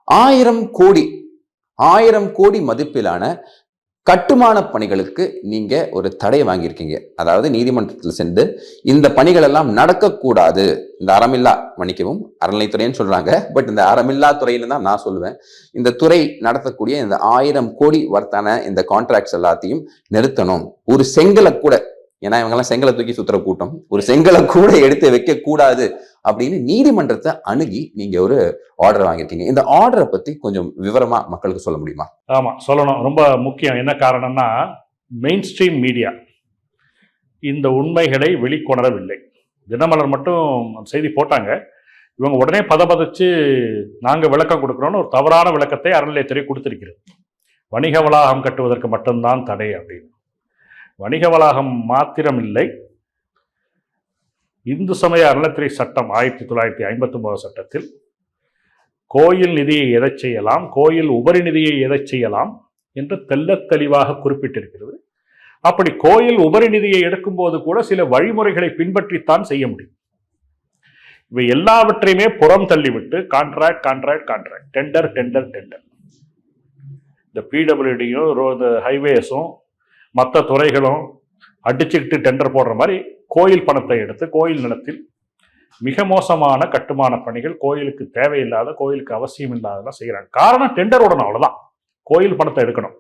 1000 கோடி மதிப்பிலான கட்டுமான பணிகளுக்கு நீங்க ஒரு தடை வாங்கியிருக்கீங்க. அதாவது நீதிமன்றத்தில் சென்று இந்த பணிகள் எல்லாம் நடக்கக்கூடாது, இந்த அறமில்லா, மன்னிக்கவும் அறநிலைத்துறைன்னு சொல்றாங்க, பட் இந்த அறமில்லா துறைன்னு தான் நான் சொல்லுவேன். இந்த துறை நடத்தக்கூடிய இந்த 1000 கோடி வர்த்தான இந்த கான்ட்ராக்ட்ஸ் எல்லாத்தையும் நிறுத்தணும். ஒரு செங்கலை கூட, ஏன்னா இவங்கெல்லாம் செங்கலை தூக்கி சுத்துற கூட்டம், ஒரு செங்கலை கூட எடுத்து வைக்க கூடாது அப்படின்னு நீதிமன்றத்தை அணுகி நீங்க ஒரு ஆர்டர் வாங்கியிருக்கீங்க. இந்த ஆர்டரை பத்தி கொஞ்சம் விவரமா மக்களுக்கு சொல்ல முடியுமா? ஆமா, சொல்லணும். ரொம்ப முக்கியம். என்ன காரணம்னா, மெயின் ஸ்ட்ரீம் மீடியா இந்த உண்மைகளை வெளிக்கொணரவில்லை. தினமலர் மட்டும் செய்தி போட்டாங்க. இவங்க உடனே பதபதிச்சு நாங்க விளக்கம் கொடுக்கிறோம்னு ஒரு தவறான விளக்கத்தை அறநிலையத்துறை கொடுத்திருக்கிறது. வணிக வளாகம் கட்டுவதற்கு மட்டும்தான் தடை அப்படின்னு. வணிக வளாகம் மாத்திரம் இல்லை, இந்து சமய அறநிலையத்துறை சட்டம் 1959 சட்டத்தில் கோயில் நிதியை எதை செய்யலாம், கோயில் உபரி நிதியை எதை செய்யலாம் என்று தெள்ளத் தெளிவாக குறிப்பிட்டிருக்கிறது. அப்படி கோயில் உபரி நிதியை எடுக்கும்போது கூட சில வழிமுறைகளை பின்பற்றித்தான் செய்ய முடியும். இவை எல்லாவற்றையுமே புறம் தள்ளிவிட்டு contract contract contract, tender tender tender, இந்த பிடபிள்யூடியும் ஹைவேஸும் மற்ற துறைகளும் அடிச்சுக்கிட்டு டெண்டர் போடுற மாதிரி கோயில் பணத்தை எடுத்து கோயில் நிலத்தில் மிக மோசமான கட்டுமான பணிகள், கோயிலுக்கு தேவையில்லாத, கோயிலுக்கு அவசியம் இல்லாதெல்லாம் செய்கிறாங்க. காரணம் டெண்டர் உடனும், அவ்வளவுதான். கோயில் பணத்தை எடுக்கணும்.